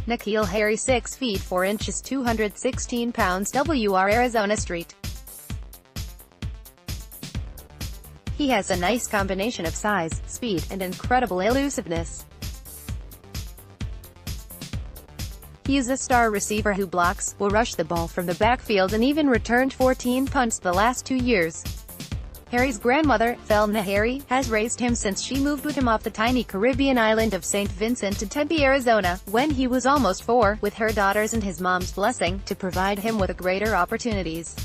N'Keal Harry 6 feet 4 inches 216 pounds WR Arizona Street. He has a nice combination of size, speed, and incredible elusiveness. He is a star receiver who blocks, will rush the ball from the backfield and even returned 14 punts the last 2 years. Harry's grandmother, Felna Harry, has raised him since she moved with him off the tiny Caribbean island of Saint Vincent to Tempe, Arizona, when he was almost 4, with her daughters and his mom's blessing, to provide him with greater opportunities.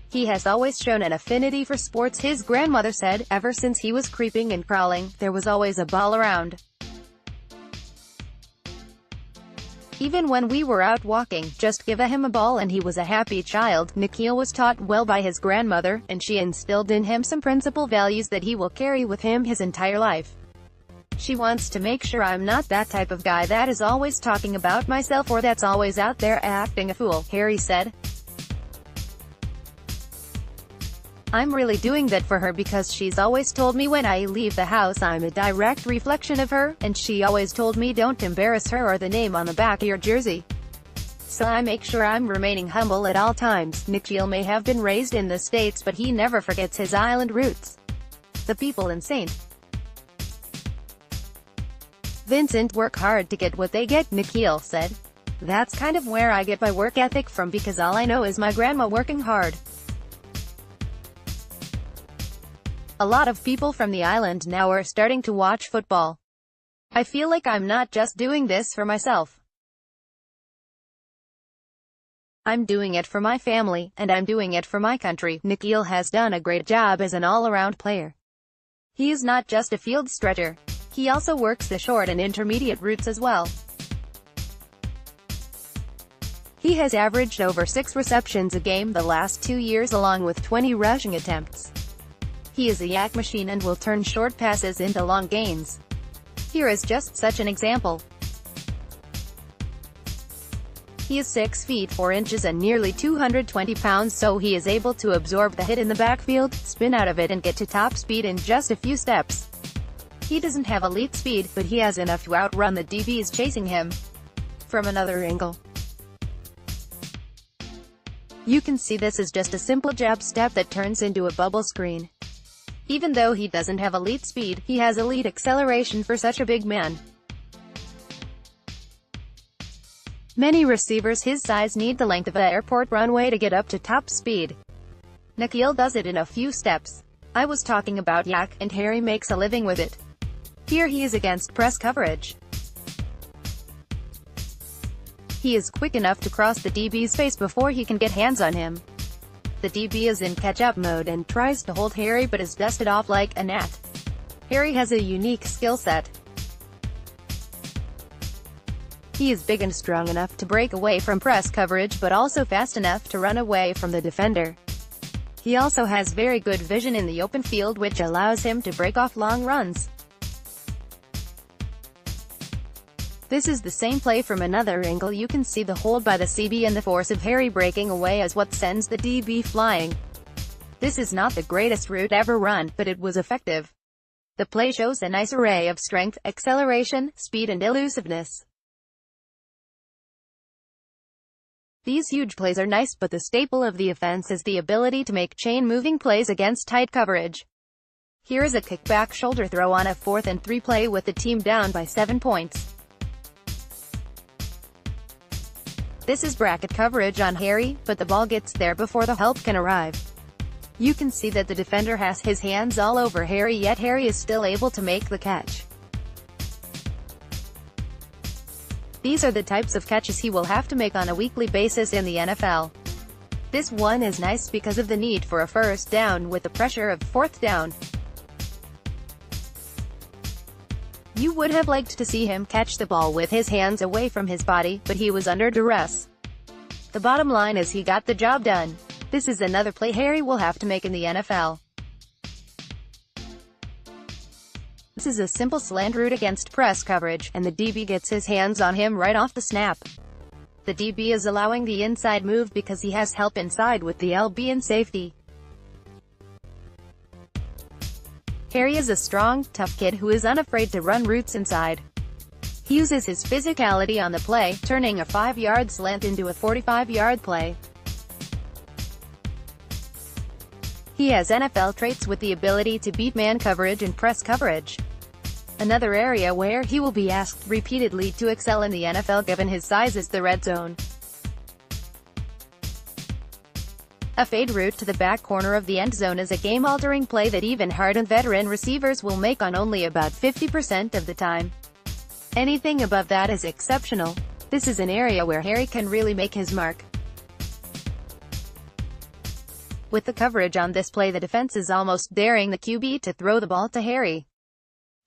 He has always shown an affinity for sports, his grandmother said. Ever since he was creeping and crawling, there was always a ball around. Even when we were out walking, just give him a ball and he was a happy child. N'Keal was taught well by his grandmother, and she instilled in him some principal values that he will carry with him his entire life. She wants to make sure I'm not that type of guy that is always talking about myself or that's always out there acting a fool, Harry said. I'm really doing that for her because she's always told me when I leave the house I'm a direct reflection of her, and she always told me don't embarrass her or the name on the back of your jersey. So I make sure I'm remaining humble at all times. N'Keal may have been raised in the States, but he never forgets his island roots. The people in Saint Vincent work hard to get what they get, N'Keal said. That's kind of where I get my work ethic from because all I know is my grandma working hard. A lot of people from the island now are starting to watch football. I feel like I'm not just doing this for myself. I'm doing it for my family, and I'm doing it for my country. N'Keal has done a great job as an all-around player. He is not just a field stretcher. He also works the short and intermediate routes as well. He has averaged over 6 receptions a game the last 2 years along with 20 rushing attempts. He is a yak machine and will turn short passes into long gains. Here is just such an example. He is 6 feet 4 inches and nearly 220 pounds, so he is able to absorb the hit in the backfield, spin out of it and get to top speed in just a few steps. He doesn't have elite speed, but he has enough to outrun the DBs chasing him. From another angle, you can see this is just a simple jab step that turns into a bubble screen. Even though he doesn't have elite speed, he has elite acceleration for such a big man. Many receivers his size need the length of an airport runway to get up to top speed. N'Keal does it in a few steps. I was talking about yak, and Harry makes a living with it. Here he is against press coverage. He is quick enough to cross the DB's face before he can get hands on him. The DB is in catch-up mode and tries to hold Harry but is dusted off like a gnat. Harry has a unique skill set. He is big and strong enough to break away from press coverage but also fast enough to run away from the defender. He also has very good vision in the open field, which allows him to break off long runs. This is the same play from another angle. You can see the hold by the CB and the force of Harry breaking away is what sends the DB flying. This is not the greatest route ever run, but it was effective. The play shows a nice array of strength, acceleration, speed and elusiveness. These huge plays are nice, but the staple of the offense is the ability to make chain-moving plays against tight coverage. Here is a kickback shoulder throw on a 4th and 3 play with the team down by 7 points. This is bracket coverage on Harry, but the ball gets there before the help can arrive. You can see that the defender has his hands all over Harry, yet Harry is still able to make the catch. These are the types of catches he will have to make on a weekly basis in the NFL. This one is nice because of the need for a first down with the pressure of 4th down. You would have liked to see him catch the ball with his hands away from his body, but he was under duress. The bottom line is he got the job done. This is another play Harry will have to make in the NFL. This is a simple slant route against press coverage, and the DB gets his hands on him right off the snap. The DB is allowing the inside move because he has help inside with the LB and safety. Harry is a strong, tough kid who is unafraid to run routes inside. He uses his physicality on the play, turning a 5-yard slant into a 45-yard play. He has NFL traits with the ability to beat man coverage and press coverage. Another area where he will be asked repeatedly to excel in the NFL given his size is the red zone. A fade route to the back corner of the end zone is a game-altering play that even hardened veteran receivers will make on only about 50% of the time. Anything above that is exceptional. This is an area where Harry can really make his mark. With the coverage on this play, the defense is almost daring the QB to throw the ball to Harry.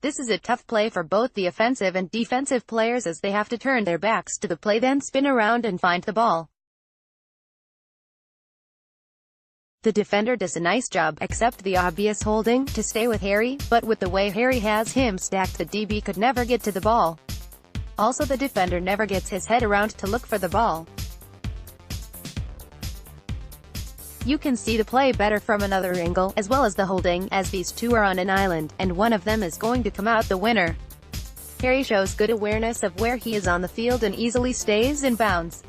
This is a tough play for both the offensive and defensive players as they have to turn their backs to the play, then spin around and find the ball. The defender does a nice job, except the obvious holding, to stay with Harry, but with the way Harry has him stacked, the DB could never get to the ball. Also, the defender never gets his head around to look for the ball. You can see the play better from another angle, as well as the holding, as these two are on an island, and one of them is going to come out the winner. Harry shows good awareness of where he is on the field and easily stays in bounds.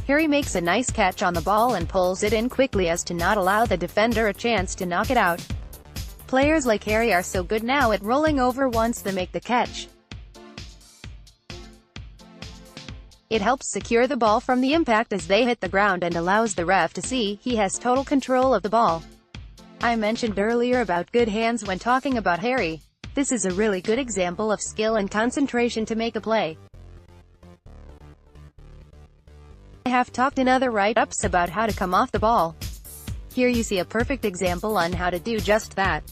Harry makes a nice catch on the ball and pulls it in quickly as to not allow the defender a chance to knock it out. Players like Harry are so good now at rolling over once they make the catch. It helps secure the ball from the impact as they hit the ground and allows the ref to see he has total control of the ball. I mentioned earlier about good hands when talking about Harry. This is a really good example of skill and concentration to make a play. I have talked in other write-ups about how to come off the ball. Here you see a perfect example on how to do just that.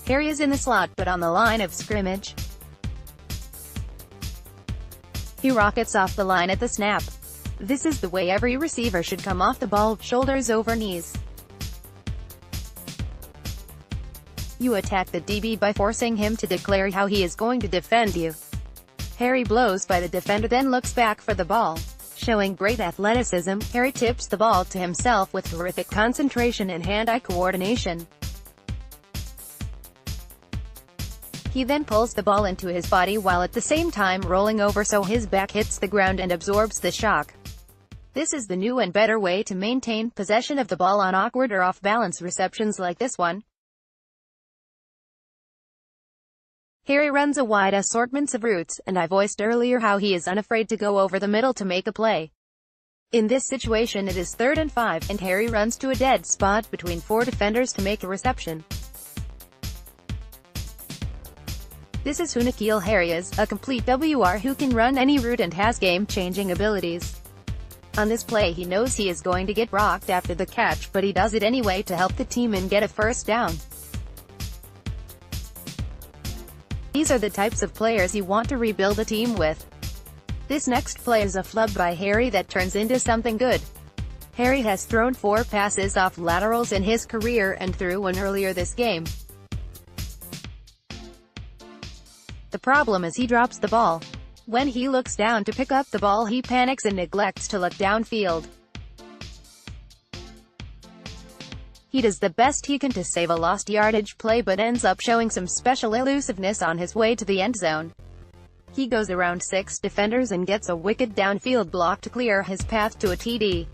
Harry is in the slot but on the line of scrimmage. He rockets off the line at the snap. This is the way every receiver should come off the ball, shoulders over knees. You attack the DB by forcing him to declare how he is going to defend you. Harry blows by the defender then looks back for the ball. Showing great athleticism, Harry tips the ball to himself with terrific concentration and hand-eye coordination. He then pulls the ball into his body while at the same time rolling over so his back hits the ground and absorbs the shock. This is the new and better way to maintain possession of the ball on awkward or off-balance receptions like this one. Harry runs a wide assortment of routes, and I voiced earlier how he is unafraid to go over the middle to make a play. In this situation it is 3rd and 5, and Harry runs to a dead spot between 4 defenders to make a reception. This is who N'Keal Harry is, a complete WR who can run any route and has game-changing abilities. On this play he knows he is going to get rocked after the catch, but he does it anyway to help the team and get a first down. These are the types of players you want to rebuild a team with. This next play is a flub by Harry that turns into something good. Harry has thrown 4 passes off laterals in his career and threw one earlier this game. The problem is he drops the ball. When he looks down to pick up the ball he panics and neglects to look downfield. He does the best he can to save a lost yardage play but ends up showing some special elusiveness on his way to the end zone. He goes around 6 defenders and gets a wicked downfield block to clear his path to a TD.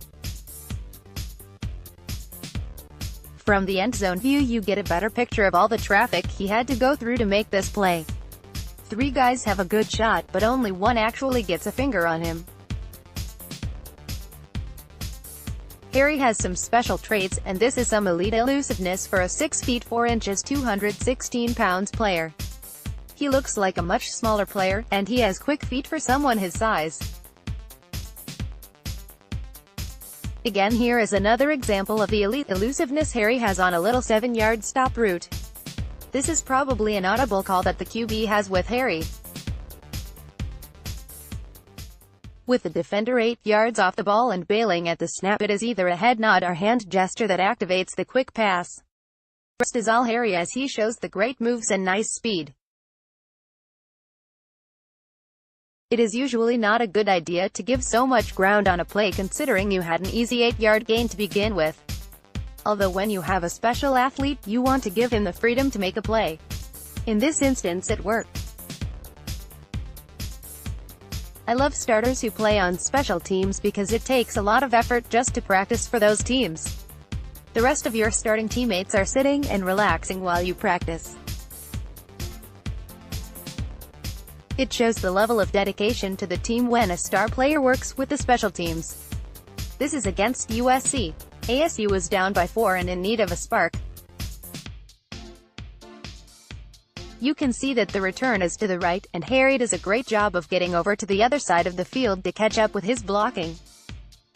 From the end zone view you get a better picture of all the traffic he had to go through to make this play. 3 guys have a good shot, but only one actually gets a finger on him. Harry has some special traits, and this is some elite elusiveness for a 6 feet 4 inches 216 pounds player. He looks like a much smaller player, and he has quick feet for someone his size. Again, here is another example of the elite elusiveness Harry has on a little 7-yard stop route. This is probably an audible call that the QB has with Harry. With the defender 8 yards off the ball and bailing at the snap, it is either a head nod or hand gesture that activates the quick pass. First is all Harry as he shows the great moves and nice speed. It is usually not a good idea to give so much ground on a play considering you had an easy 8-yard gain to begin with. Although when you have a special athlete, you want to give him the freedom to make a play. In this instance it worked. I love starters who play on special teams because it takes a lot of effort just to practice for those teams. The rest of your starting teammates are sitting and relaxing while you practice. It shows the level of dedication to the team when a star player works with the special teams. This is against USC. ASU was down by 4 and in need of a spark. You can see that the return is to the right, and Harry does a great job of getting over to the other side of the field to catch up with his blocking.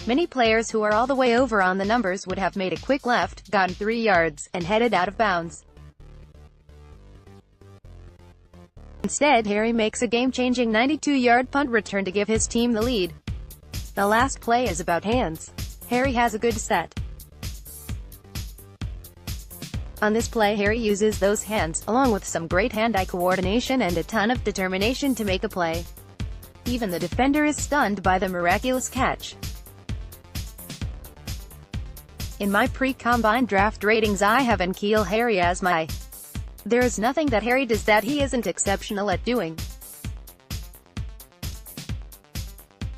Many players who are all the way over on the numbers would have made a quick left, gotten 3 yards, and headed out of bounds. Instead, Harry makes a game-changing 92-yard punt return to give his team the lead. The last play is about hands. Harry has a good set. On this play, Harry uses those hands, along with some great hand-eye coordination and a ton of determination to make a play. Even the defender is stunned by the miraculous catch. In my pre-combine draft ratings I have N'Keal Harry as my. There is nothing that Harry does that he isn't exceptional at doing.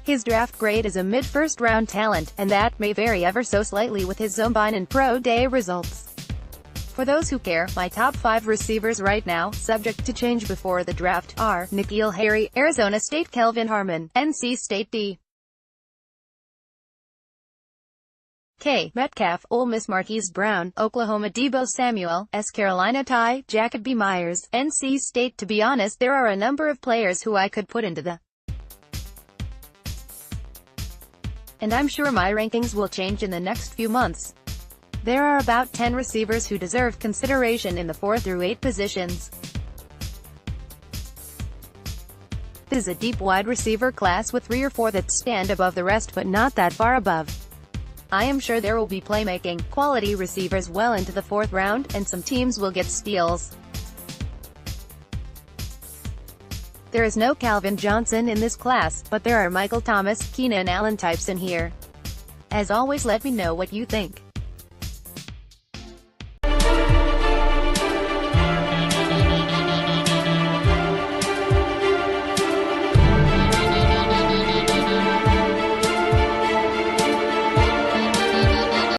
His draft grade is a mid-first round talent, and that may vary ever so slightly with his combine and pro day results. For those who care, my top 5 receivers right now, subject to change before the draft, are N'Keal Harry, Arizona State Kelvin Harmon, NC State D. K. Metcalf, Ole Miss Marquise Brown, Oklahoma Deebo Samuel, S. Carolina Ty, Jacoby Myers, NC State. To be honest, there are a number of players who I could put into the. And I'm sure my rankings will change in the next few months. There are about 10 receivers who deserve consideration in the 4 through 8 positions. This is a deep wide receiver class with 3 or 4 that stand above the rest but not that far above. I am sure there will be playmaking, quality receivers well into the 4th round, and some teams will get steals. There is no Calvin Johnson in this class, but there are Michael Thomas, Keenan Allen types in here. As always, let me know what you think.